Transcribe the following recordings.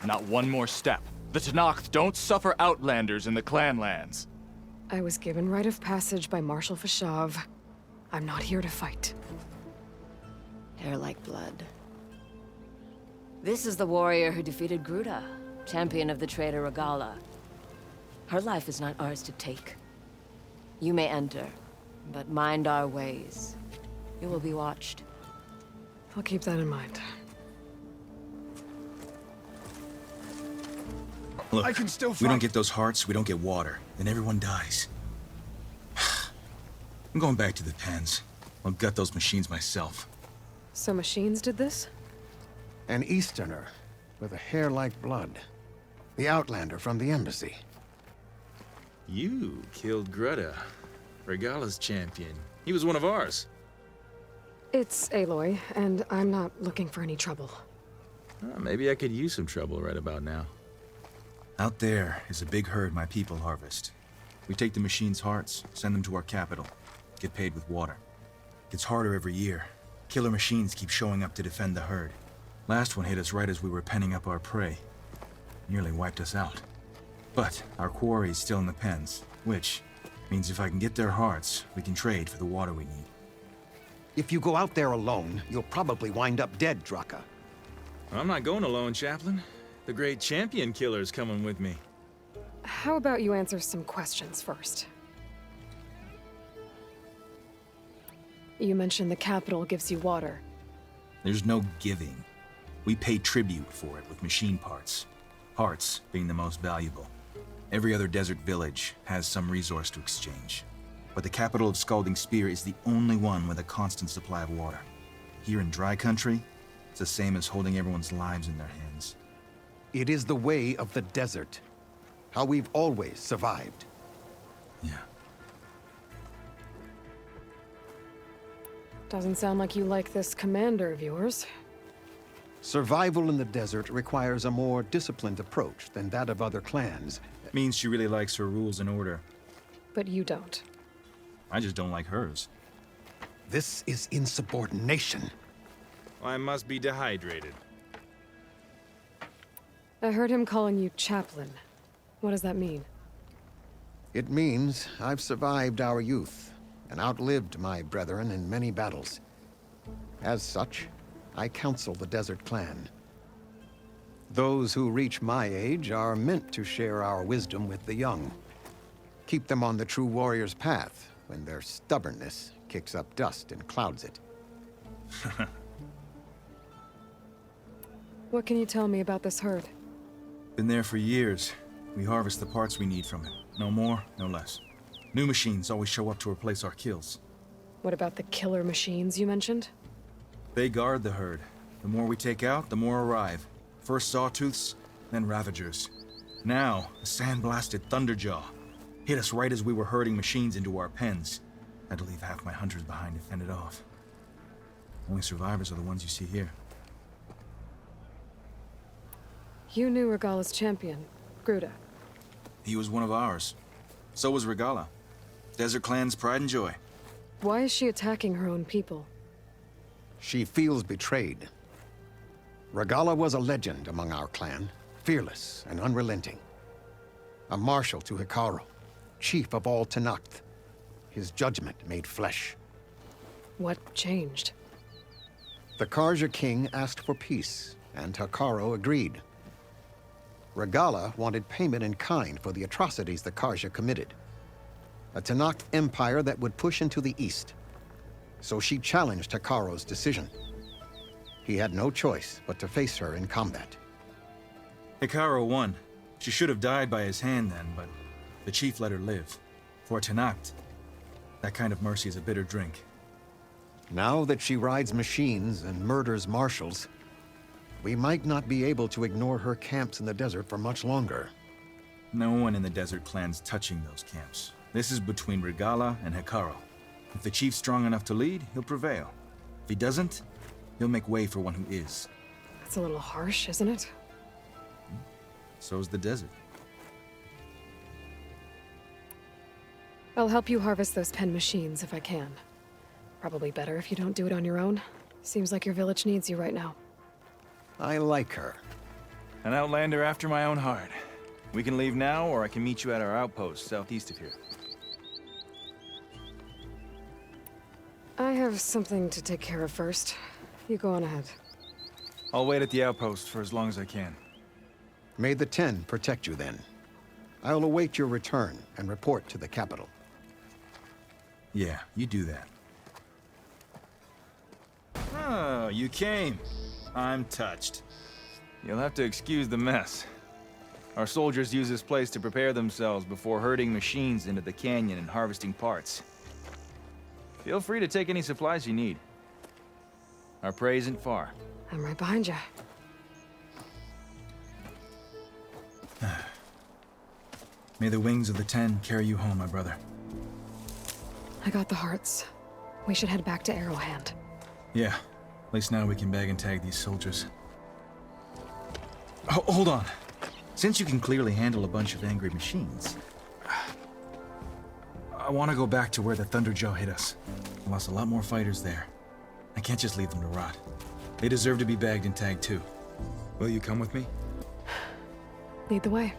Not one more step. The Tenakth don't suffer outlanders in the Clanlands. I was given rite of passage by Marshal Fashav. I'm not here to fight. Hair like blood. This is the warrior who defeated Gruda, champion of the traitor Regala. Her life is not ours to take. You may enter, but mind our ways. You will be watched. I'll keep that in mind. Look, I can still we don't get those hearts, we don't get water, then everyone dies. I'm going back to the pens. I'll gut those machines myself. So machines did this? An Easterner with a hair like blood. The Outlander from the embassy. You killed Greta, Regala's champion. He was one of ours. It's Aloy, and I'm not looking for any trouble. Maybe I could use some trouble right about now. Out there is a big herd my people harvest. We take the machines' hearts, send them to our capital, get paid with water. Gets harder every year. Killer machines keep showing up to defend the herd. Last one hit us right as we were penning up our prey. Nearly wiped us out. But our quarry is still in the pens, which means if I can get their hearts, we can trade for the water we need. If you go out there alone, you'll probably wind up dead, Draka. I'm not going alone, Chaplain. The great champion killer's coming with me. How about you answer some questions first? You mentioned the capital gives you water. There's no giving. We pay tribute for it with machine parts. Hearts being the most valuable. Every other desert village has some resource to exchange. But the capital of Scalding Spear is the only one with a constant supply of water. Here in dry country, it's the same as holding everyone's lives in their hands. It is the way of the desert. How we've always survived. Yeah. Doesn't sound like you like this commander of yours. Survival in the desert requires a more disciplined approach than that of other clans. Means she really likes her rules and order. But you don't. I just don't like hers. This is insubordination. I must be dehydrated. I heard him calling you Chaplain. What does that mean? It means I've survived our youth and outlived my brethren in many battles. As such, I counsel the Desert Clan. Those who reach my age are meant to share our wisdom with the young. Keep them on the true warrior's path when their stubbornness kicks up dust and clouds it. What can you tell me about this herd? Been there for years. We harvest the parts we need from it. No more, no less. New machines always show up to replace our kills. What about the killer machines you mentioned? They guard the herd. The more we take out, the more arrive. First sawtooths, then ravagers. Now, a sand-blasted thunderjaw. Hit us right as we were herding machines into our pens. Had to leave half my hunters behind to fend it off. Only survivors are the ones you see here. You knew Regala's champion, Gruda. He was one of ours. So was Regala. Desert Clan's pride and joy. Why is she attacking her own people? She feels betrayed. Regala was a legend among our clan, fearless and unrelenting. A marshal to Hikaru, chief of all Tenakth. His judgment made flesh. What changed? The Karja king asked for peace, and Hikaru agreed. Regala wanted payment in kind for the atrocities the Karja committed. A Tenakth empire that would push into the east. So she challenged Hikaru's decision. He had no choice but to face her in combat. Hikaru won. She should have died by his hand then, but the chief let her live. For Tenakth, that kind of mercy is a bitter drink. Now that she rides machines and murders marshals, we might not be able to ignore her camps in the desert for much longer. No one in the Desert Clan's touching those camps. This is between Regala and Hikaru. If the chief's strong enough to lead, he'll prevail. If he doesn't, he'll make way for one who is. That's a little harsh, isn't it? So's the desert. I'll help you harvest those pen machines if I can. Probably better if you don't do it on your own. Seems like your village needs you right now. I like her. An outlander after my own heart. We can leave now, or I can meet you at our outpost southeast of here. I have something to take care of first. You go on ahead. I'll wait at the outpost for as long as I can. May the Ten protect you then. I'll await your return and report to the capital. Yeah, you do that. Oh, you came. I'm touched. You'll have to excuse the mess. Our soldiers use this place to prepare themselves before herding machines into the canyon and harvesting parts. Feel free to take any supplies you need. Our prey isn't far. I'm right behind you. May the wings of the Ten carry you home, my brother. I got the hearts. We should head back to Arrowhand. Yeah, at least now we can bag and tag these soldiers. Hold on. Since you can clearly handle a bunch of angry machines, I want to go back to where the Thunderjaw hit us. I lost a lot more fighters there. I can't just leave them to rot. They deserve to be bagged and tagged too. Will you come with me? Lead the way.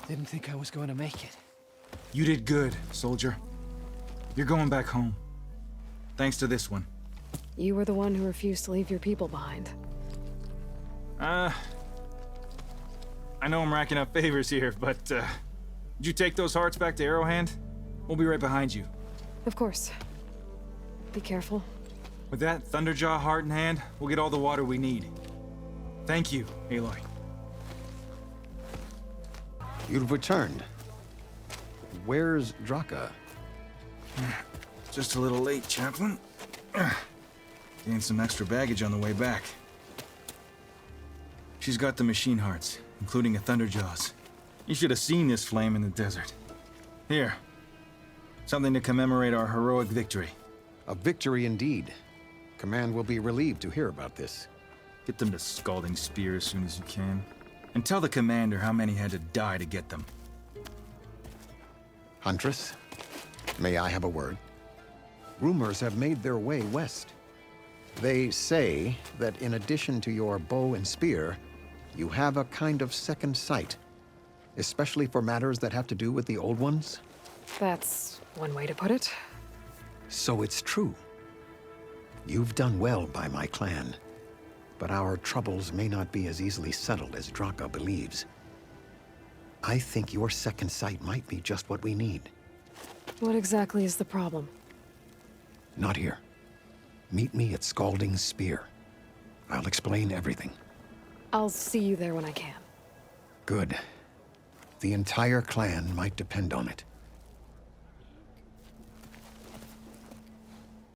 Didn't think I was going to make it. You did good, soldier. You're going back home. Thanks to this one. You were the one who refused to leave your people behind. I know I'm racking up favors here, but, did you take those hearts back to Arrowhand? We'll be right behind you. Of course. Be careful. With that Thunderjaw heart in hand, we'll get all the water we need. Thank you, Aloy. You've returned. Where's Draka? Just a little late, Chaplain. Gained some extra baggage on the way back. She's got the machine hearts, including a Thunderjaws. You should have seen this flame in the desert. Here. Something to commemorate our heroic victory. A victory indeed. Command will be relieved to hear about this. Get them to Scalding Spear as soon as you can. And tell the commander how many had to die to get them. Huntress, may I have a word? Rumors have made their way west. They say that in addition to your bow and spear, you have a kind of second sight, especially for matters that have to do with the old ones. That's one way to put it. So it's true. You've done well by my clan, but our troubles may not be as easily settled as Draka believes. I think your second sight might be just what we need. What exactly is the problem? Not here. Meet me at Scalding Spear. I'll explain everything. I'll see you there when I can. Good. The entire clan might depend on it.